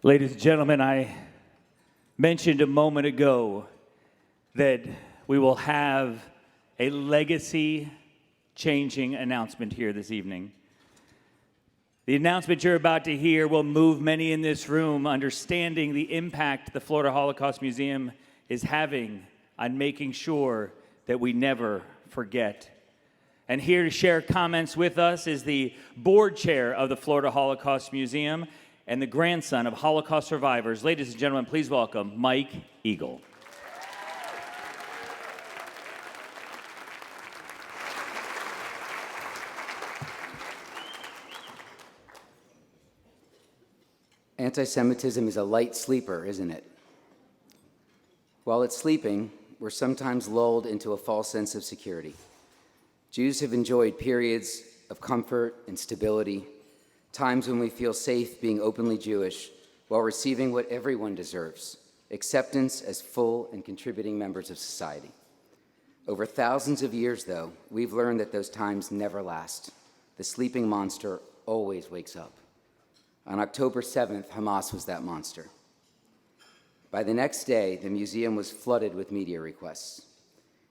Ladies and gentlemen, I mentioned a moment ago that we will have a legacy-changing announcement here this evening. The announcement you're about to hear will move many in this room, understanding the impact the Florida Holocaust Museum is having on making sure that we never forget. And here to share comments with us is the board chair of the Florida Holocaust Museum and the grandson of Holocaust survivors. Ladies and gentlemen, please welcome Mike Eagle. Anti-Semitism is a light sleeper, isn't it? While it's sleeping, we're sometimes lulled into a false sense of security. Jews have enjoyed periods of comfort and stability, times when we feel safe being openly Jewish while receiving what everyone deserves, acceptance as full and contributing members of society. Over thousands of years, though, we've learned that those times never last. The sleeping monster always wakes up. On October 7th, Hamas was that monster. By the next day, the museum was flooded with media requests.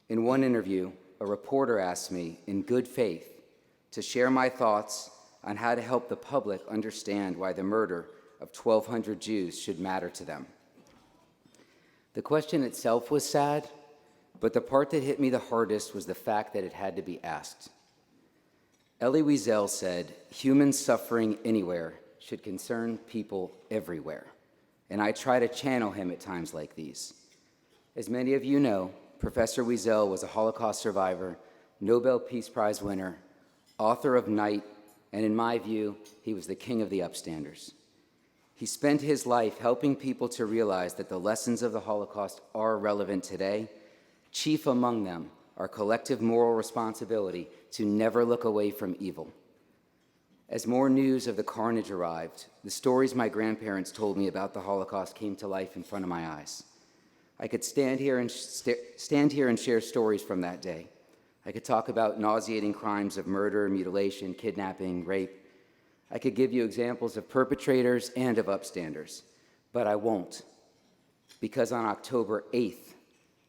In one interview, a reporter asked me, in good faith, to share my thoughts on how to help the public understand why the murder of 1,200 Jews should matter to them. The question itself was sad, but the part that hit me the hardest was the fact that it had to be asked. Wiesel said, "Human suffering anywhere should concern people everywhere." And I try to channel him at times like these. As many of you know, Professor Wiesel was a Holocaust survivor, Nobel Peace Prize winner, author of Night, and in my view, he was the king of the upstanders. He spent his life helping people to realize that the lessons of the Holocaust are relevant today, chief among them our collective moral responsibility to never look away from evil. As more news of the carnage arrived, the stories my grandparents told me about the Holocaust came to life in front of my eyes. I could stand here and share stories from that day. I could talk about nauseating crimes of murder, mutilation, kidnapping, rape. I could give you examples of perpetrators and of upstanders, but I won't, because on October 8th,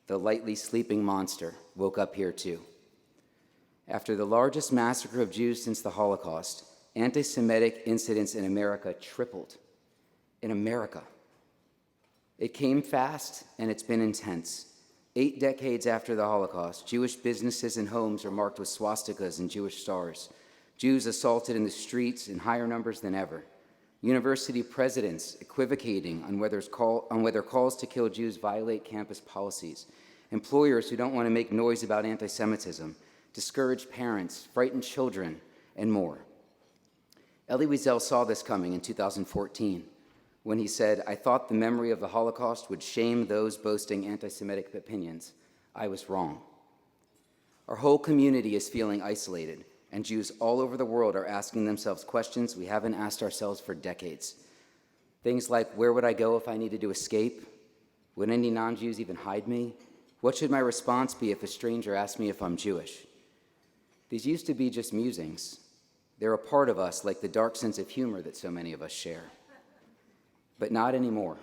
the lightly sleeping monster woke up here too. After the largest massacre of Jews since the Holocaust, anti-Semitic incidents in America tripled. In America. It came fast, and it's been intense. 8 decades after the Holocaust, Jewish businesses and homes are marked with swastikas and Jewish stars. Jews assaulted in the streets in higher numbers than ever. University presidents equivocating on whether calls to kill Jews violate campus policies. Employers who don't want to make noise about anti-Semitism. Discouraged parents, frightened children, and more. Wiesel saw this coming in 2014. When he said, "I thought the memory of the Holocaust would shame those boasting anti-Semitic opinions. I was wrong." Our whole community is feeling isolated, and Jews all over the world are asking themselves questions we haven't asked ourselves for decades. Things like, where would I go if I needed to escape? Would any non-Jews even hide me? What should my response be if a stranger asked me if I'm Jewish? These used to be just musings. They're a part of us, like the dark sense of humor that so many of us share. But not anymore.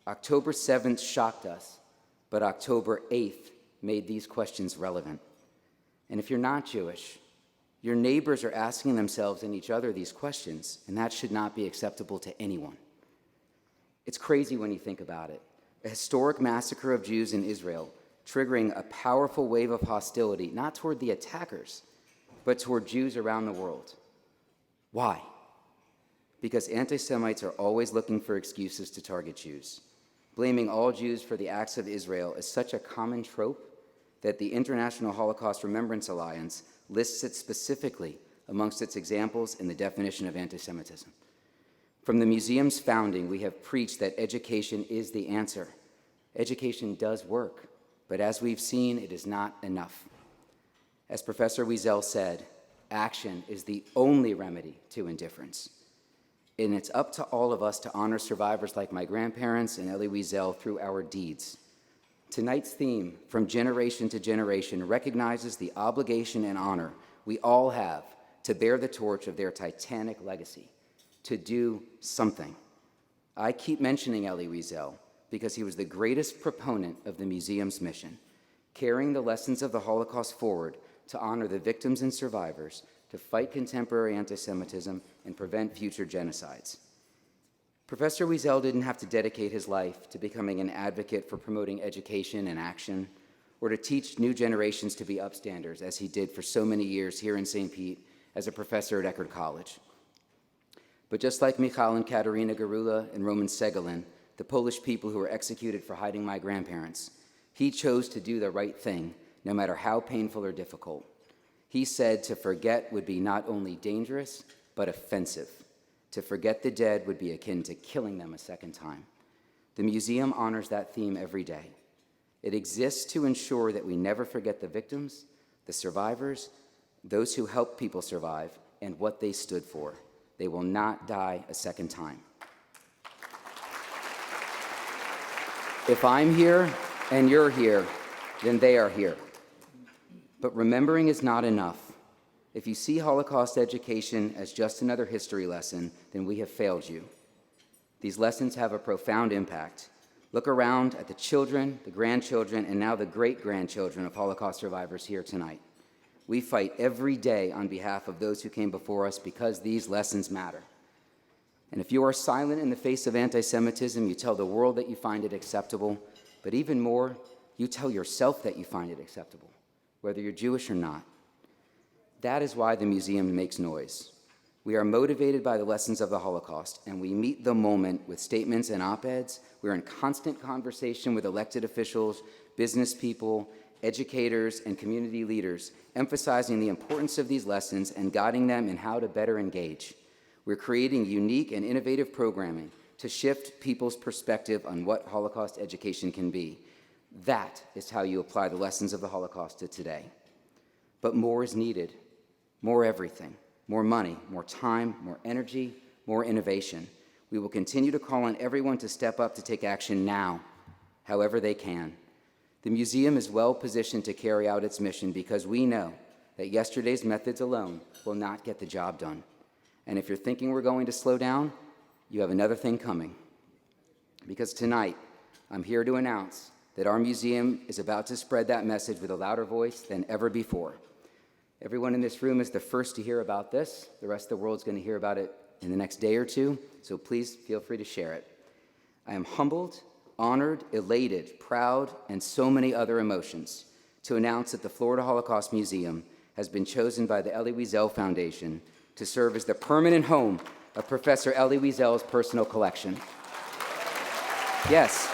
October 7th shocked us, but October 8th made these questions relevant. And if you're not Jewish, your neighbors are asking themselves and each other these questions, and that should not be acceptable to anyone. It's crazy when you think about it. A historic massacre of Jews in Israel, triggering a powerful wave of hostility, not toward the attackers, but toward Jews around the world. Why? Because anti-Semites are always looking for excuses to target Jews. Blaming all Jews for the acts of Israel is such a common trope that the International Holocaust Remembrance Alliance lists it specifically amongst its examples in the definition of anti-Semitism. From the museum's founding, we have preached that education is the answer. Education does work, but as we've seen, it is not enough. As Professor Wiesel said, action is the only remedy to indifference. And it's up to all of us to honor survivors like my grandparents and Wiesel through our deeds. Tonight's theme, From Generation to Generation, recognizes the obligation and honor we all have to bear the torch of their titanic legacy, to do something. I keep mentioning Elie Wiesel because he was the greatest proponent of the museum's mission, carrying the lessons of the Holocaust forward to honor the victims and survivors, to fight contemporary anti-Semitism, and prevent future genocides. Professor Wiesel didn't have to dedicate his life to becoming an advocate for promoting education and action, or to teach new generations to be upstanders, as he did for so many years here in St. Pete as a professor at Eckerd College. But just like Michal and Katerina Garula and Roman Segolin, the Polish people who were executed for hiding my grandparents, he chose to do the right thing, no matter how painful or difficult. He said to forget would be not only dangerous, but offensive. To forget the dead would be akin to killing them a second time. The museum honors that theme every day. It exists to ensure that we never forget the victims, the survivors, those who helped people survive, and what they stood for. They will not die a second time. If I'm here and you're here, then they are here. But remembering is not enough. If you see Holocaust education as just another history lesson, then we have failed you. These lessons have a profound impact. Look around at the children, the grandchildren, and now the great-grandchildren of Holocaust survivors here tonight. We fight every day on behalf of those who came before us because these lessons matter. And if you are silent in the face of anti-Semitism, you tell the world that you find it acceptable, but even more, you tell yourself that you find it acceptable, whether you're Jewish or not. That is why the museum makes noise. We are motivated by the lessons of the Holocaust, and we meet the moment with statements and op-eds. We're in constant conversation with elected officials, business people, educators, and community leaders, emphasizing the importance of these lessons and guiding them in how to better engage. We're creating unique and innovative programming to shift people's perspective on what Holocaust education can be. That is how you apply the lessons of the Holocaust to today. But more is needed, more everything, more money, more time, more energy, more innovation. We will continue to call on everyone to step up to take action now, however they can. The museum is well positioned to carry out its mission because we know that yesterday's methods alone will not get the job done. And if you're thinking we're going to slow down, you have another thing coming. Because tonight, I'm here to announce that our museum is about to spread that message with a louder voice than ever before. Everyone in this room is the first to hear about this. The rest of the world's going to hear about it in the next day or two, so please feel free to share it. I am humbled, honored, elated, proud, and so many other emotions to announce that the Florida Holocaust Museum has been chosen by the Elie Wiesel Foundation to serve as the permanent home of Professor Elie Wiesel's personal collection. Yes.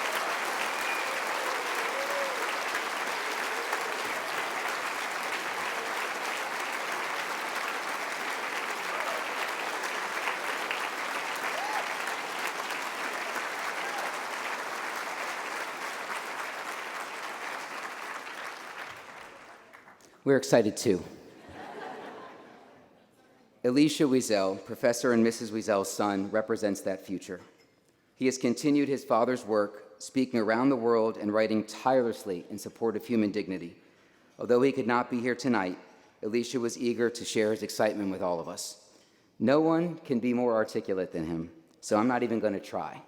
We're excited too. Elisha Wiesel, Professor and Mrs. Wiesel's son, represents that future. He has continued his father's work, speaking around the world and writing tirelessly in support of human dignity. Although he could not be here tonight, Elisha was eager to share his excitement with all of us. No one can be more articulate than him, so I'm not even going to try.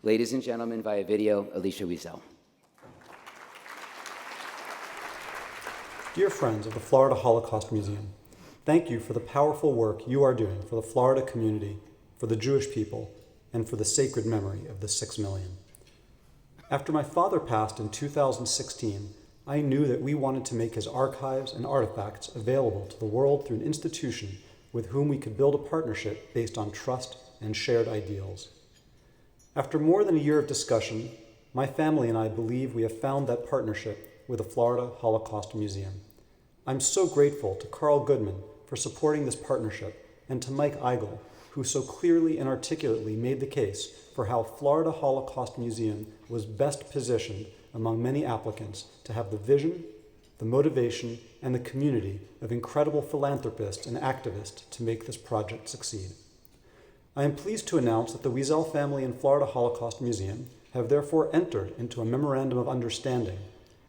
Ladies and gentlemen, via video, Elisha Wiesel. Dear friends of the Florida Holocaust Museum, thank you for the powerful work you are doing for the Florida community, for the Jewish people, and for the sacred memory of the 6 million. After my father passed in 2016, I knew that we wanted to make his archives and artifacts available to the world through an institution with whom we could build a partnership based on trust and shared ideals. After more than a year of discussion, my family and I believe we have found that partnership with the Florida Holocaust Museum. I'm so grateful to Carl Goodman for supporting this partnership and to Mike Eigel, who so clearly and articulately made the case for how Florida Holocaust Museum was best positioned among many applicants to have the vision, the motivation, and the community of incredible philanthropists and activists to make this project succeed. I am pleased to announce that the Wiesel family and Florida Holocaust Museum have therefore entered into a memorandum of understanding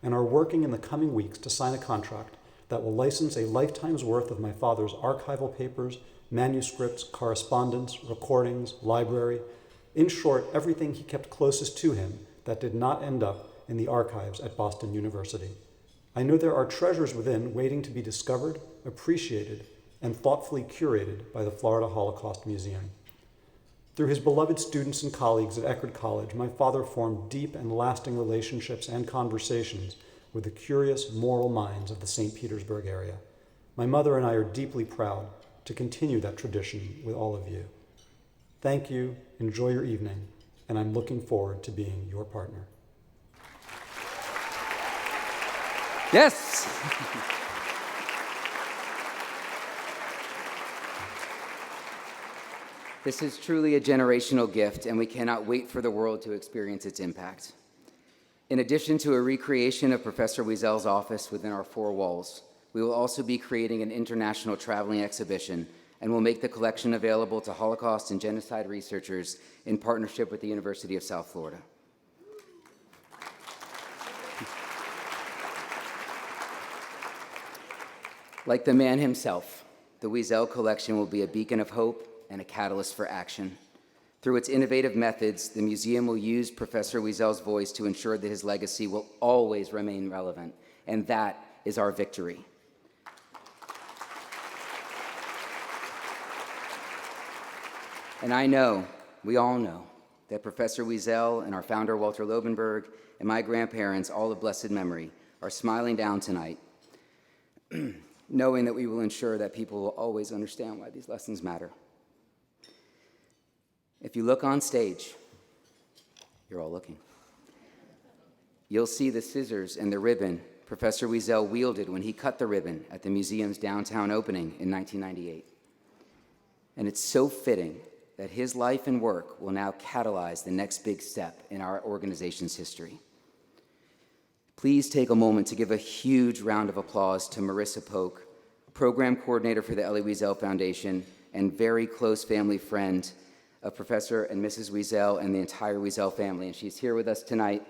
and are working in the coming weeks to sign a contract that will license a lifetime's worth of my father's archival papers, manuscripts, correspondence, recordings, library, In short, everything he kept closest to him that did not end up in the archives at Boston University. I know there are treasures within waiting to be discovered, appreciated, and thoughtfully curated by the Florida Holocaust Museum. Through his beloved students and colleagues at Eckerd College, my father formed deep and lasting relationships and conversations with the curious, moral minds of the St. Petersburg area. My mother and I are deeply proud to continue that tradition with all of you. Thank you, enjoy your evening, and I'm looking forward to being your partner. Yes! This is truly a generational gift, and we cannot wait for the world to experience its impact. In addition to a recreation of Professor Wiesel's office within our four walls, we will also be creating an international traveling exhibition and will make the collection available to Holocaust and genocide researchers in partnership with the University of South Florida. Like the man himself, the Wiesel collection will be a beacon of hope and a catalyst for action. Through its innovative methods, the museum will use Professor Wiesel's voice to ensure that his legacy will always remain relevant, and that is our victory. And I know, we all know, that Professor Wiesel and our founder Walter Lobenberg and my grandparents, all of blessed memory, are smiling down tonight, knowing that we will ensure that people will always understand why these lessons matter. If you look on stage, you're all looking, you'll see the scissors and the ribbon Professor Wiesel wielded when he cut the ribbon at the museum's downtown opening in 1998. And it's so fitting that his life and work will now catalyze the next big step in our organization's history. Please take a moment to give a huge round of applause to Marissa Polk, program coordinator for the Elie Wiesel Foundation and very close family friend of Professor and Mrs. Wiesel and the entire Wiesel family, and she's here with us tonight.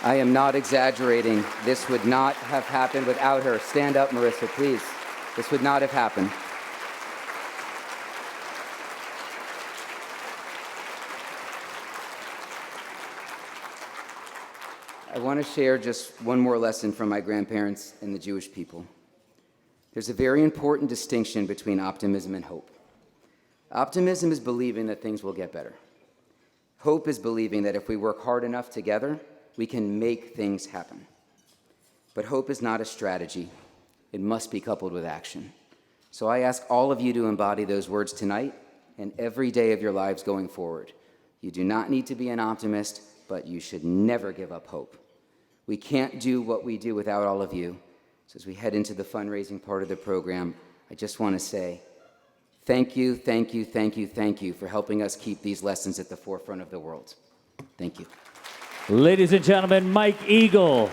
I am not exaggerating. This would not have happened without her. Stand up, Marissa, please. This would not have happened. I want to share just one more lesson from my grandparents and the Jewish people. There's a very important distinction between optimism and hope. Optimism is believing that things will get better. Hope is believing that if we work hard enough together, we can make things happen. But hope is not a strategy. It must be coupled with action. So I ask all of you to embody those words tonight and every day of your lives going forward. You do not need to be an optimist, but you should never give up hope. We can't do what we do without all of you. So as we head into the fundraising part of the program, I just want to say thank you, thank you, thank you, thank you for helping us keep these lessons at the forefront of the world. Thank you. Ladies and gentlemen, Mike Eagle.